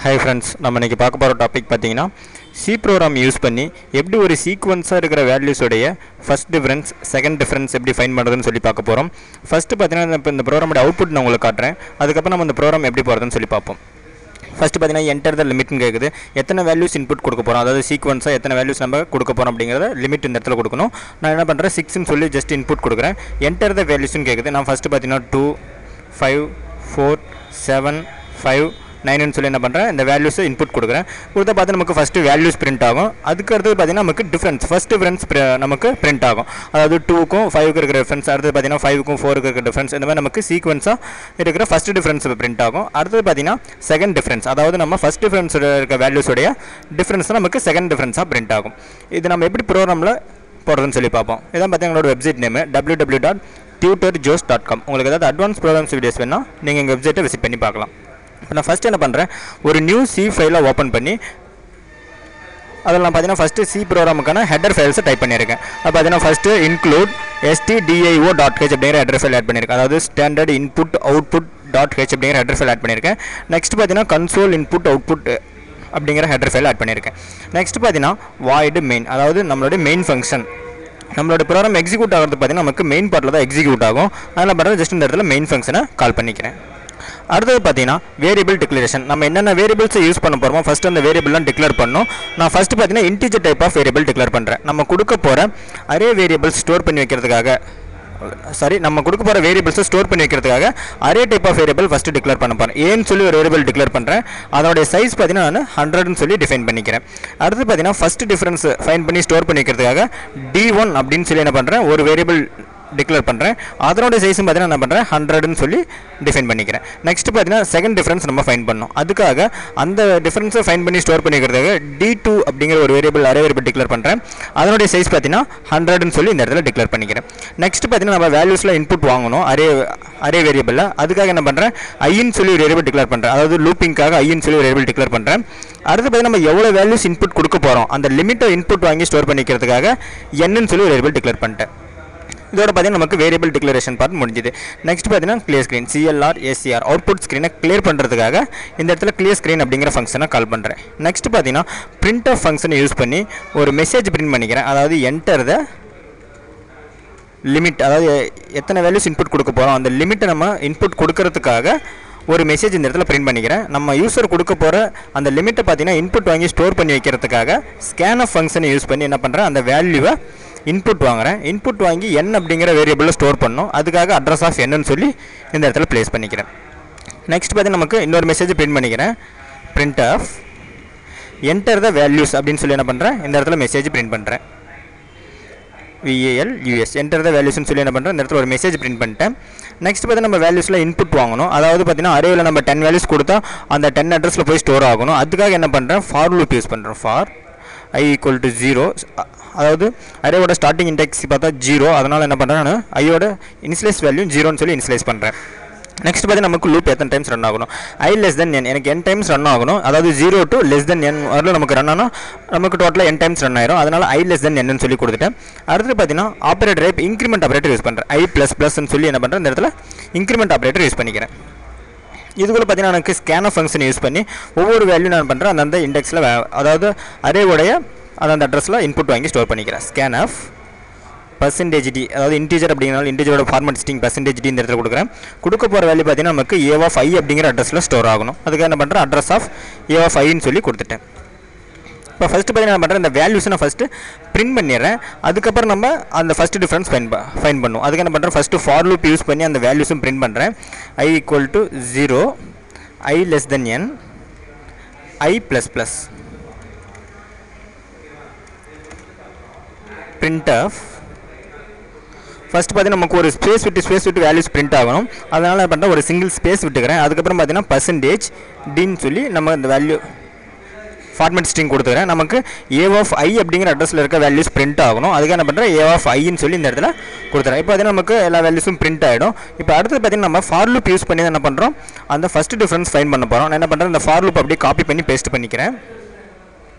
Hi friends, நம்ம இன்னைக்கு பார்க்க போற டாபிக் பாத்தீங்கன்னா C program யூஸ் பண்ணி எப்படி ஒரு சீக்வென்ஸா இருக்கிற வேல்யூஸ் உடைய ஃபர்ஸ்ட் டிஃபரன்ஸ் செகண்ட் டிஃபரன்ஸ் எப்படி ஃபைண்ட் பண்றதுன்னு சொல்லி பார்க்க போறோம். ஃபர்ஸ்ட் பாத்தீங்கன்னா இந்த ப்ரோகிராமோட அவுட்புட் நான் உங்களுக்கு காட்டுறேன். அதுக்கு அப்புறம் நம்ம இந்த ப்ரோகிராம் எப்படி போறதுன்னு சொல்லி பார்ப்போம். ஃபர்ஸ்ட் பாத்தீங்கன்னா என்டர் தி லிமிட்னு கேக்குது. எத்தனை வேல்யூஸ் இன்புட் கொடுக்க போறோம், அதாவது சீக்வென்ஸா எத்தனை வேல்யூஸ் நம்ம கொடுக்க போறோம் அப்படிங்கறத லிமிட் இந்த இடத்துல கொடுக்கணும். நான் என்ன பண்றேன் 6 ன்னு சொல்லி ஜஸ்ட் இன்புட் கொடுக்கிறேன். என்டர் தி வேல்யூஸ்னு கேக்குது. நான் ஃபர்ஸ்ட் பாத்தீங்கன்னா 2 5 4 7 5 9 ன்னு சொல்லி என்ன பண்ணுறேன் இந்த வேல்யூஸை இன்புட் கொடுக்குறேன். கொடுத்தா பார்த்து நமக்கு ஃபஸ்ட்டு வேல்யூஸ் பிரிண்ட் ஆகும். அதுக்கு அடுத்தது பார்த்தீங்கன்னா நமக்கு டிஃப்ரென்ஸ் ஃபஸ்ட் டிஃப்ரென்ஸ் நமக்கு பிரிண்ட் ஆகும். அதாவது 2க்கும் 5க்கு இருக்கிற டிஃப்ரென்ஸ், அடுத்தது பார்த்தீங்கன்னா 5க்கும் 4க்கு இருக்கிற டிஃப்ரென்ஸ், இந்த மாதிரி நமக்கு சீக்வென்ஸாக இருக்கிற ஃபஸ்ட் டிஃப்ரென்ஸ் பிரிண்ட் ஆகும். அடுத்தது பார்த்தீங்கன்னா செகண்ட் டிஃப்ரென்ஸ், அதாவது நம்ம ஃபஸ்ட் டிஃப்ரென்ஸோட இருக்க வேல்யூஸோடைய டிஃப்ரென்ஸ் தான் நமக்கு செகண்ட் டிஃப்ரென்ஸாக பிரிண்ட் ஆகும். இது நம்ம எப்படி ப்ரோக்ராமில் போடுறதுன்னு சொல்லி பார்ப்போம். இதான் பார்த்தீங்கன்னா எங்களோட வெப்சைட் நேம் www.tutorjos.com. உங்களுக்கு ஏதாவது அட்வான்ஸ் ப்ரோக்ராம்ஸ் வீடியோஸ் வேணால் நீங்கள் எங்கள் வெப்சைட்டை விசிட் பண்ணி பார்க்கலாம். இப்போ நான் ஃபஸ்ட்டு என்ன பண்ணுறேன், ஒரு நியூ சி ஃபைலை ஓப்பன் பண்ணி அதில் நான் பார்த்தீங்கன்னா ஃபஸ்ட்டு சி ப்ரோக்ராமுக்கான ஹெடர் ஃபைல்ஸை டைப் பண்ணியிருக்கேன். அது பார்த்தீங்கன்னா ஃபஸ்ட்டு இன்க்ளூட் stdio.h அப்படிங்கிற ஹெடர் ஃபைல் ஆட் பண்ணியிருக்கேன். அதாவது ஸ்டாண்டர்ட் இன்புட் அவுட்புட் .h அப்படிங்கிற ஹெடர் ஃபைல் ஆட் பண்ணியிருக்கேன். நெக்ஸ்ட் பார்த்தீங்கன்னா கன்சோல் இன்புட் அவுட்புட் அப்படிங்கிற ஹெடர் ஃபைல் ஆட் பண்ணியிருக்கேன். நெக்ஸ்ட் பார்த்தீங்கன்னா வாய்டு மெயின், அதாவது நம்மளுடைய மெயின் ஃபங்க்ஷன். நம்மளோட ப்ரோக்ராம் எக்ஸிக்யூட் ஆகிறது பார்த்தீங்கன்னா நமக்கு மெயின் பார்ட்டில் தான் எக்ஸிக்யூட் ஆகும். அதனால் பண்ணுறது ஜஸ்ட் இந்த இடத்துல மெயின் ஃபங்க்ஷனை கால் பண்ணிக்கிறேன். அடுத்தது பார்த்தீங்கன்னா வேரியபிள் டிக்ளரேஷன். நம்ம என்னென்ன வேரியபிள்ஸை யூஸ் பண்ண போகிறோமோ ஃபஸ்ட்டு அந்த வேரியபிள்லாம் டிக்ளேர் பண்ணணும். நான் ஃபஸ்ட்டு பார்த்தீங்கன்னா integer type of variable declare பண்ணுறேன். நம்ம கொடுக்க போகிற அரே வேரியபிள்ஸ் ஸ்டோர் பண்ணி வைக்கிறதுக்காக நம்ம கொடுக்க போகிற வேரியபிள்ஸை ஸ்டோர் பண்ணி வைக்கிறதுக்காக array type of variable first declare பண்ண போகிறேன். ஏன்னு சொல்லி ஒரு வேரியபிள் டிக்ளேர் பண்ணுறேன். அதோடைய சைஸ் பார்த்தீங்கன்னா நான் 100ன்னு சொல்லி டிஃபைன் பண்ணிக்கிறேன். அடுத்து பார்த்தீங்கன்னா ஃபஸ்ட்டு டிஃபரன்ஸ் ஃபைன் பண்ணி ஸ்டோர் பண்ணி வைக்கிறதுக்காக D1 அப்படின்னு சொல்லி என்ன பண்ணுறேன் ஒரு வேரியபிள் டிக்ளேர் பண்ணுறேன். அதனோட சைஸும் பார்த்தீங்கன்னா என்ன பண்ணுறேன் 100ன்னு சொல்லி டிஃபைன் பண்ணிக்கிறேன். நெக்ஸ்ட் பார்த்தீங்கன்னா செகண்ட் டிஃபரன்ஸ் நம்ம ஃபைன் பண்ணோம். அதுக்காக அந்த டிஃபரன்ஸை ஃபைன் பண்ணி ஸ்டோர் பண்ணிக்கிறதுக்காக D2 அப்படிங்கிற ஒரு வேரியபிள் அரே வேரியபிள் டிக்ளேர் பண்ணுறேன். அதனுடைய சைஸ் பார்த்தீங்கன்னா 100ன்னு சொல்லி இந்த இடத்துல டிக்ளேர் பண்ணிக்கிறேன். நெக்ஸ்ட் பார்த்தீங்கன்னா நம்ம வேல்யூஸில் இன்புட் வாங்கணும் அரே வேரியபிளில். அதுக்காக என்ன பண்ணுறேன் ஐன்னு சொல்லி ஒரு வேரியபிள் டிக்ளேர் பண்ணுறேன். அதாவது லூப்பிங்காக ஐன்னு சொல்லி ஒரு வேரியபிள் டிக்ளேர் பண்ணுறேன். அடுத்து பார்த்தீங்கன்னா நம்ம எவ்வளோ வேல்யூஸ் இன்புட் கொடுக்க போகிறோம் அந்த லிமிட்டை இன்புட் வாங்கி ஸ்டோர் பண்ணிக்கிறதுக்காக Nன்னு சொல்லி ஒரு வேரியபிள் டிக்ளேர் பண்ணிட்டேன். இதோட பார்த்தீங்கன்னா நமக்கு வேரியபிள் டிக்ளரேஷன் பார்ட் முடிஞ்சுது. நெக்ஸ்ட் பார்த்தீங்கன்னா கிளியர் ஸ்க்ரீன் CLR அவுட்புட் ஸ்க்ரீனை கிளியர் பண்ணுறதுக்காக இந்த இடத்துல கிளியர் ஸ்க்ரீன் அப்படிங்கிற ஃபங்க்ஷனை கால் பண்ணுறேன். நெக்ஸ்ட் பார்த்தீங்கன்னா பிரிண்ட் ஆஃப் ஃபங்க்ஷனை யூஸ் பண்ணி ஒரு மெசேஜ் பிரிண்ட் பண்ணிக்கிறேன். அதாவது என்டர் த லிமிட், அதாவது எத்தனை வேல்யூஸ் இன்புட் கொடுக்க போகிறோம் அந்த லிமிட்டை நம்ம இன்புட் கொடுக்கறதுக்காக ஒரு மெசேஜ் இந்த இடத்துல பிரிண்ட் பண்ணிக்கிறேன். நம்ம யூஸர் கொடுக்க போகிற அந்த லிமிட்டை பார்த்தீங்கன்னா இன்புட் வாங்கி ஸ்டோர் பண்ணி வைக்கிறதுக்காக ஸ்கேன் ஆஃப் ஃபங்க்ஷனை யூஸ் பண்ணி என்ன பண்ணுறேன் அந்த வேல்யூவை இன்புட் வாங்குறேன். இன்புட் வாங்கி n அப்படிங்கிற வேரியபிளில் ஸ்டோர் பண்ணணும். அதுக்காக அட்ரஸ் ஆஃப் என்னன்னு சொல்லி இந்த இடத்துல ப்ளேஸ் பண்ணிக்கிறேன். நெக்ஸ்ட் பார்த்தீங்கன்னா நமக்கு இன்னொரு மெசேஜ் பிரிண்ட் பண்ணிக்கிறேன். Printf enter the values அப்படின்னு சொல்லி என்ன பண்ணுறேன் இந்த இடத்துல மெசேஜ் பிரிண்ட் பண்ணுறேன். VALUS என்டர் த வேல்யூஸ்னு சொல்லி என்ன பண்ணுறேன் இந்த இடத்துல ஒரு மெசேஜ் பிரிண்ட் பண்ணிட்டேன். நெக்ஸ்ட் பார்த்தீங்கன்னா நம்ம வேல்யூஸில் இன்புட் வாங்கணும். அதாவது பார்த்தீங்கன்னா அரேவில் நம்ம 10 வேல்யூஸ் கொடுத்தா அந்த 10 அட்ரஸில் போய் ஸ்டோர் ஆகணும். அதுக்காக என்ன பண்ணுறேன் ஃபார் லூப் யூஸ் பண்ணுறேன். ஃபார் I = 0, அதாவது அரேவோட ஸ்டார்டிங் இண்டெக்ஸ் பார்த்தா 0, அதனால் என்ன பண்ணுறேன் நான் ஐயோட இனிஷியலைஸ் வேல்யூ 0ன்னு சொல்லி இனிஷியலைஸ் பண்ணுறேன். நெக்ஸ்ட் பார்த்தீங்கன்னா நமக்கு லூப் எத்தனை டைம்ஸ் ரன் ஆகணும் I less than n, எனக்கு n டைம்ஸ் ரன் ஆகணும். அதாவது 0 to less than n வரல நமக்கு ரன் ஆனால் நமக்கு டோட்டலாக n டைம்ஸ் ரன் ஆயிரும். அதனால் I less than n சொல்லி கொடுத்துட்டேன். அடுத்து பார்த்தீங்கன்னா operator type increment operator use பண்ணுறேன். I++ன்னு சொல்லி என்ன பண்ணுறேன் இந்த இடத்துல இன்க்ரிமெண்ட் ஆப்ரேட்டர் யூஸ் பண்ணிக்கிறேன். இதுக்குள்ள பார்த்தீங்கன்னா எனக்கு ஸ்கேன் ஆஃப் ஃபங்க்ஷன் யூஸ் பண்ணி ஒவ்வொரு வேல்யூ நான் பண்ணுறேன் அந்தந்த இண்டெக்ஸில் அதாவது அரேவுடைய அந்த அட்ரஸில் இன்புட் வாங்கி ஸ்டோர் பண்ணிக்கிறேன். ஸ்கேன் ஆஃப் %d, அதாவது இன்டீஜர் அப்படிங்கிறனால இன்டீஜரோட ஃபார்மட் ஸ்ட்ரிங் %d இந்த இடத்துல கொடுக்குறேன். கொடுக்க போகிற வேல்யூ பார்த்தீங்கன்னா நமக்கு A of I அப்படிங்கிற அட்ரஸில் ஸ்டோர் ஆகணும். அதுக்கு என்ன பண்ணுறேன் அட்ரஸ் ஆஃப் A of Iன்னு சொல்லி கொடுத்துட்டேன். இப்போ ஃபஸ்ட்டு பார்த்தீங்கன்னா என்ன பண்ணுறேன் இந்த வேல்யூஸை நான் ஃபஸ்ட்டு பிரிண்ட் பண்ணிடுறேன். அதுக்கப்புறம் நம்ம அந்த ஃபஸ்ட்டு டிஃப்ரென்ஸ் ஃபைன் பண்ணுவோம். அதுக்கு என்ன பண்ணுறேன் ஃபஸ்ட்டு ஃபார் லூப் யூஸ் பண்ணி அந்த வேல்யூஸும் பிரிண்ட் பண்ணுறேன். I = 0, I less than n, I++. Printf first பார்த்தீங்கன்னா நமக்கு ஒரு ஸ்பேஸ் விட்டு வேல்யூஸ் பிரிண்ட் ஆகணும். அதனால் என்ன பண்ணுறேன் ஒரு சிங்கிள் ஸ்பேஸ் விட்டுக்கிறேன். அதுக்கப்புறம் பார்த்தீங்கன்னா %dன்னு சொல்லி நம்ம இந்த வேல்யூ ஃபார்மேட் ஸ்ட்ரிங் கொடுத்துக்கிறேன். நமக்கு A of I அப்படிங்கிற அட்ரஸில் இருக்க வேல்யூஸ் பிரிண்ட் ஆகணும். அதுக்கு என்ன பண்ணுறேன் A of Iன்னு சொல்லி இந்த இடத்துல கொடுத்துறேன். இப்போ பார்த்தீங்கன்னா நமக்கு எல்லா வேல்யூஸும் பிரிண்ட் ஆகிடும். இப்போ அடுத்து பார்த்தீங்கன்னா நம்ம ஃபார் லூப் யூஸ் பண்ணி என்ன பண்ணுறோம் அந்த ஃபஸ்ட்டு டிஃப்ரென்ஸ் ஃபைன் பண்ண போகிறோம். நான் என்ன பண்ணுறேன் இந்த ஃபார் லூப் அப்படியே காப்பி பண்ணி பேஸ்ட் பண்ணிக்கிறேன்.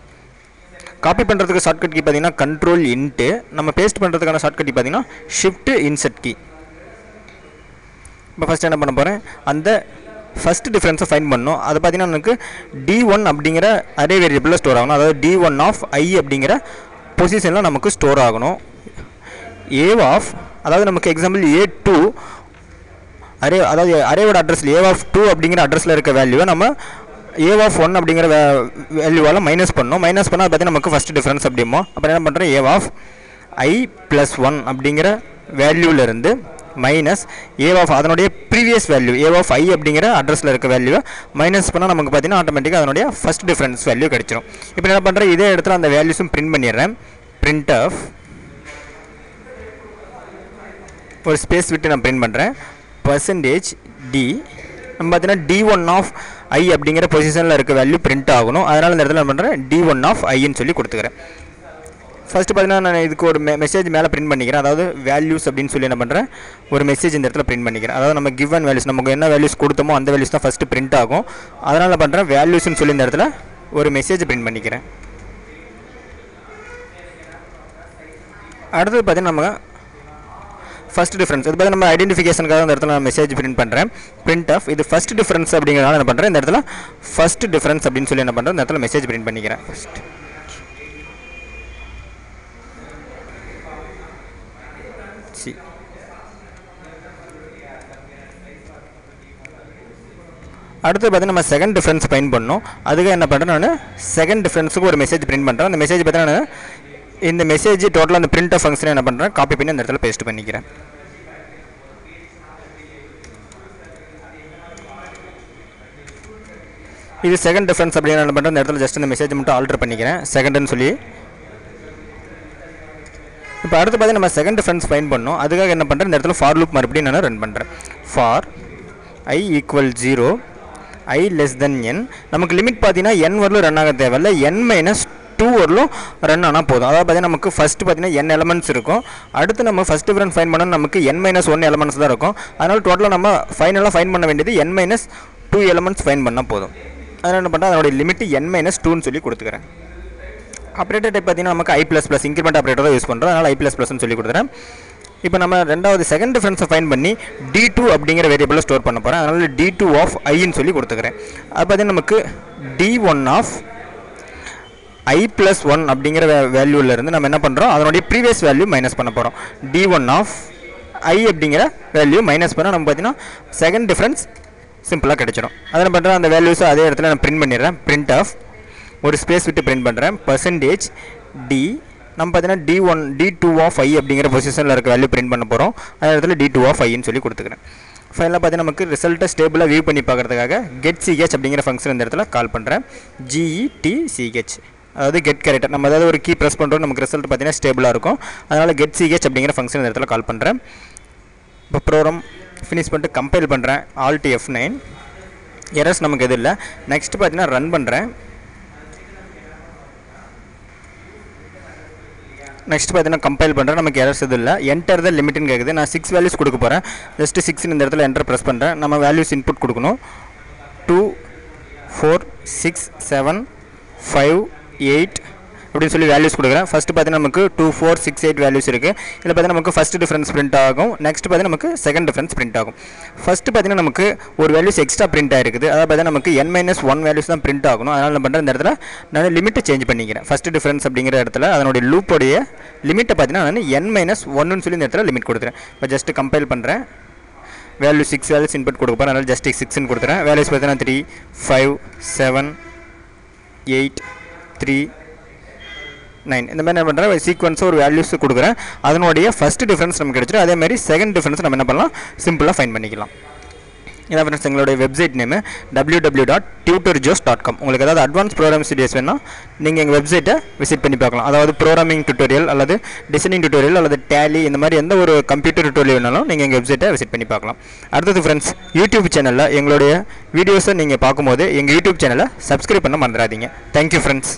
காப்பி பண்ணுறதுக்கு ஷார்ட்கட் கீ பார்த்தீங்கன்னா Ctrl+Int, நம்ம பேஸ்ட் பண்ணுறதுக்கான ஷார்ட்கட் கீ பார்த்தீங்கன்னா Shift+Insert கீ. இப்போ ஃபஸ்ட் என்ன பண்ண போகிறேன் அந்த ஃபஸ்ட் டிஃப்ரென்ஸை ஃபைண்ட் பண்ணணும். அது பார்த்தீங்கன்னா நமக்கு d1 அப்படிங்கிற அரே வேரியபிளில் ஸ்டோர் ஆகணும். அதாவது d1 ஆஃப் i அப்படிங்கிற பொசிஷனில் நமக்கு ஸ்டோர் ஆகணும். a ஆஃப் அதாவது நமக்கு எக்ஸாம்பிள் a2 அரே, அதாவது அரேவோட அட்ரஸில் a ஆஃப் 2 அப்படிங்கிற அட்ரஸில் இருக்க வேல்யூவை நம்ம a ஆஃப் 1 அப்படிங்கிற வேல்யூவால் மைனஸ் பண்ணணும். மைனஸ் பண்ணால் அது பார்த்தீங்கன்னா நமக்கு ஃபஸ்ட் டிஃப்ரென்ஸ் அப்படிமோ. அப்புறம் என்ன பண்ணுறேன், a ஆஃப் i + 1 அப்படிங்கிற வேல்யூவிலேருந்து மைனஸ் a ஆஃப் அதனுடைய previous value a of i அப்படிங்கிற அட்ரஸில் இருக்க வேல்யூவை மைனஸ் பண்ணால் நமக்கு பார்த்தீங்கன்னா ஆட்டோமேட்டிக்காக அதனுடைய ஃபஸ்ட் டிஃப்ரென்ஸ் வேல்யூ கிடச்சிரும். இப்போ என்ன பண்ணுறேன், இதே இடத்துல அந்த வேல்யூஸும் பிரிண்ட் பண்ணிடுறேன். பிரிண்ட் ஆஃப் ஒரு ஸ்பேஸ் விட்டு நான் பிரிண்ட் பண்ணுறேன். பர்சன்டேஜ் d நம்ம பார்த்தீங்கன்னா d1 ஆஃப் i அப்படிங்கிற பொசிஷனில் இருக்க வேல்யூ பிரிண்ட் ஆகணும். அதனால் இந்த இடத்துல என்ன பண்ணுறேன், d1 ஆஃப் iன்னு சொல்லி கொடுத்துக்கிறேன். ஃபஸ்ட்டு பார்த்தீங்கன்னா நான் இதுக்கு ஒரு மெசேஜ் மேலே பிரிண்ட் பண்ணிக்கிறேன். அதாவது வேல்யூஸ் அப்படின்னு சொல்லி என்ன பண்ணுறேன், ஒரு மெசேஜ் இந்த இடத்துல பிரிண்ட் பண்ணிக்கிறேன். அதாவது நம்ம கிவன் வேல்யூஸ், நமக்கு என்ன வேல்யூஸ் கொடுத்தோமோ அந்த வேல்யூஸ் தான் ஃபஸ்ட்டு பிரிண்ட் ஆகும். அதனால் என்ன பண்ணுறேன், வேல்யூஸ்ன்னு சொல்லி இந்த இடத்துல ஒரு மெசேஜ் பிரிண்ட் பண்ணிக்கிறேன். அடுத்தது பார்த்தீங்கன்னா நம்ம ஃபஸ்ட் டிஃப்ரென்ஸ், இது பார்த்து நம்ம ஐடென்டிஃபிகேஷனுக்காக இந்த இடத்துல நான் மெசேஜ் பிரிண்ட் பண்ணுறேன். பிரிண்ட் ஆஃப் இது ஃபஸ்ட் டிஃப்ரென்ஸ் அப்படிங்கிறனால என்ன பண்ணுறேன், இந்த இடத்துல ஃபஸ்ட் டிஃப்ரென்ஸ் அப்படின்னு சொல்லி என்ன பண்ணுறேன், இந்த இடத்துல மெசேஜ் பிரிண்ட் பண்ணிக்கிறேன். ஃபஸ்ட் அடுத்து பார்த்தீங்கன்னா நம்ம செகண்ட் டிஃப்ரென்ஸ் ஃபைண்ட் பண்ணணும். அதுக்கு என்ன பண்ணுறேன், நான் செகண்ட் டிஃப்ரென்ஸுக்கு ஒரு மெசேஜ் பிரிண்ட் பண்ணுறேன். அந்த மெசேஜ் பார்த்தீங்கன்னா இந்த மெசேஜ் டோட்டலாக அந்த பிரிண்ட் ஆஃப் ஃபங்க்ஷனை என்ன பண்ணுறேன், காப்பி பண்ணி அந்த இடத்துல பேஸ்ட் பண்ணிக்கிறேன். இது செகண்ட் டிஃப்ரென்ஸ் அப்படின்னு என்ன பண்ணுறேன், இந்த இடத்துல ஜஸ்ட் இந்த மெசேஜ் மட்டும் ஆல்டர் பண்ணிக்கிறேன் செகண்ட்னு சொல்லி. இப்போ அடுத்து பார்த்தீங்கன்னா நம்ம செகண்ட் டிஃப்ரென்ஸ் ஃபைண்ட் பண்ணணும். அதுக்காக என்ன பண்ணுறேன், இந்த இடத்துல ஃபார் லூப் மறுபடியும் நான் ரன் பண்ணுறேன். For i = 0 i n. நமக்கு லிமிட் பார்த்தீங்கன்னா n வரலும் ரன் ஆக தேவையில்லை, n - 2 வரலும் ரன் ஆனால் போதும். அதாவது பார்த்தீங்கன்னா நமக்கு ஃபஸ்ட்டு பார்த்தீங்கன்னா n எலமெண்ட்ஸ் இருக்கும். அடுத்து நம்ம ஃபஸ்ட் டிஃப்ரென்ஸ் ஃபைண்ட் பண்ணணும், நமக்கு n - 1 எலமெண்ட்ஸ் தான் இருக்கும். அதனால் டோட்டலாக நம்ம ஃபைனலாக ஃபைண்ட் பண்ண வேண்டியது n - 2 எலமெண்ட்ஸ் ஃபைண்ட் பண்ணால் போதும். அதனால் என்ன பண்ணுறேன், அதனுடைய லிமிட் n - 2ன்னு சொல்லி கொடுத்துக்கிறேன். ஆப்ரேட்டர் டைப் பார்த்தீங்கன்னா நமக்கு i++ இன்க்ரிமெண்ட் ஆப்ரேட்டர் தான் யூஸ் பண்ணுறோம். அதனால் i++ன்னு சொல்லி கொடுத்துறேன். இப்போ நம்ம ரெண்டாவது செகண்ட் டிஃப்ரென்ஸை ஃபைண்ட் பண்ணி d2 அப்படிங்கிற வேரியபிளில் ஸ்டோர் பண்ண போகிறேன். அதனால் d2 ஆஃப் iன்னு சொல்லி கொடுத்துக்கிறேன். அது பார்த்தீங்கன்னா நமக்கு d1 ஆஃப் i+1 அப்படிங்கிற வேல்யூலேருந்து நம்ம என்ன பண்ணுறோம், அதனுடைய ப்ரீவியஸ் வேல்யூ மைனஸ் பண்ண போகிறோம். d1 ஆஃப் i அப்படிங்கிற வேல்யூ மைனஸ் பண்ணால் நம்ம பார்த்தீங்கன்னா செகண்ட் டிஃப்ரென்ஸ் சிம்பிளாக கிடச்சிடும். அதில் பண்ணுறேன், அந்த வேல்யூஸை அதே இடத்துல நான் பிரிண்ட் பண்ணிடுறேன். பிரிண்ட் ஆஃப் ஒரு ஸ்பேஸ் விட்டு பிரிண்ட் பண்ணுறேன். பர்சன்டேஜ் d நம்ம பார்த்தீங்கன்னா d2 ஆஃப் i அப்படிங்கிற பொசிஷனில் இருக்க வேல்யூ பிரிண்ட் பண்ண போகிறோம். அதே இடத்துல d2 ஆஃப் iன்னு சொல்லி கொடுத்துக்கிறேன். ஃபைனலாக பார்த்தீங்கன்னா நமக்கு ரிசல்ட்டை ஸ்டேபிளாக வியூ பண்ணி பார்க்குறதுக்காக getch அப்படிங்கிற ஃபங்க்ஷன் இந்த இடத்துல கால் பண்ணுறேன். getch அதாவது கெட் கேரக்டர். நம்ம ஏதாவது ஒரு கீ ப்ரெஸ் பண்ணுறோம், நமக்கு ரிசல்ட் பார்த்தீங்கன்னா ஸ்டேபிளாக இருக்கும். அதனால் getch அப்படிங்கிற ஃபங்க்ஷன் இந்த இடத்துல கால் பண்ணுறேன். இப்போ ப்ரோக்ராம் ஃபினிஷ் பண்ணிட்டு கம்பைல் பண்ணுறேன். Alt F9. எரர்ஸ் நமக்கு எதுவும் இல்லை. நெக்ஸ்ட் பார்த்தீங்கன்னா ரன் பண்ணுறேன். நெக்ஸ்ட் பார்த்தீங்கன்னா கம்பைல் பண்ணுறேன். நமக்கு எரர்ஸ் எதுவும் இல்லை. என்டர் த லிமிட்னு கேட்குது. நான் 6 வேல்யூஸ் கொடுக்க போகிறேன். ஜஸ்ட்டு 6 இந்த இடத்துல என்டர் ப்ரெஸ் பண்ணுறேன். நம்ம வேல்யூஸ் இன்புட் கொடுக்கணும். 2 4 6 7 5 8 அப்படின்னு சொல்லி வேல்யூஸ் கொடுக்குறேன். ஃபஸ்ட்டு பார்த்தீங்கன்னா நமக்கு 2 4 6 8 வேல்யூஸ் இருக்குது. இதில் பார்த்தீங்கன்னா நமக்கு ஃபஸ்ட் டிஃப்ரென்ஸ் பிரிண்ட் ஆகும். நெக்ஸ்ட் பார்த்தீங்கன்னா நமக்கு செகண்ட் டிஃப்ரென்ஸ் பிரிண்ட் ஆகும். ஃபஸ்ட்டு பார்த்தீங்கன்னா நமக்கு ஒரு வேல்யூஸ் எக்ஸ்ட்ரா பிரிண்ட் ஆகிருக்குது. அதாவது பார்த்தீங்கன்னா நமக்கு n - 1 வேல்யூஸ் தான் பிரிண்ட் ஆகணும். அதனால் நான் பண்ணுற இந்த இடத்துல நான் லிமிட்டை சேஞ்ச் பண்ணிக்கிறேன். ஃபஸ்ட்டு டிஃப்ரென்ஸ் அப்படிங்கிற இடத்துல அதனுடைய லூப்போடைய லிமிட்டை பார்த்தீங்கன்னா நான் n - 1ன்னு சொல்லி இந்த இடத்துல லிமிட் கொடுத்துறேன். இப்போ ஜஸ்ட் கம்பைல் பண்ணுறேன். வேல்யூ 6 வேல்யூஸ் இன்புட் கொடுக்க போகிறேன். அதனால் ஜஸ்ட் 6ன்னு கொடுத்துறேன். வேல்யூஸ் பார்த்தீங்கன்னா 3 5 7 8 3 9 இந்த மாதிரி என்ன பண்ணுறேன், சீக்வன்ஸாக ஒரு வேல்யூஸ் கொடுக்குறேன். அதனுடைய ஃபஸ்ட் டிஃப்ரென்ஸ் நமக்கு கிடச்சிடும். அதே மாதிரி செகண்ட் டிஃப்ரென்ஸ் நம்ம என்ன பண்ணலாம், சிம்பிளாக ஃபைண்ட் பண்ணிக்கலாம். இதான் ஃப்ரெண்ட்ஸ் எங்களுடைய வெப்சைட் நேமு www.tutorjos.com. உங்களுக்கு ஏதாவது அட்வான்ஸ் ப்ரோக்ராமிங் வீடியோஸ் வேணும்னா நீங்கள் எங்கள் வெப்சைட்டை விசிட் பண்ணி பார்க்கலாம். அதாவது ப்ரோக்ராமிங் டியூட்டோரியல் அல்லது டிசைனிங் டியூட்டோரியல் அல்லது டேலி இந்த மாதிரி எந்த ஒரு கம்ப்யூட்டர் டியூட்டோரியல் வேணாலும் நீங்கள் எங்கள் வெப்சைட்டை விசிட் பண்ணி பார்க்கலாம். அடுத்தது ஃப்ரெண்ட்ஸ், யூடியூப் சேனலில் எங்களுடைய வீடியோஸை நீங்கள் பார்க்கும்போது எங்கள் யூடியூப் சேனலை சப்ஸ்கிரைப் பண்ண மறந்துடாதீங்க. Thank you friends.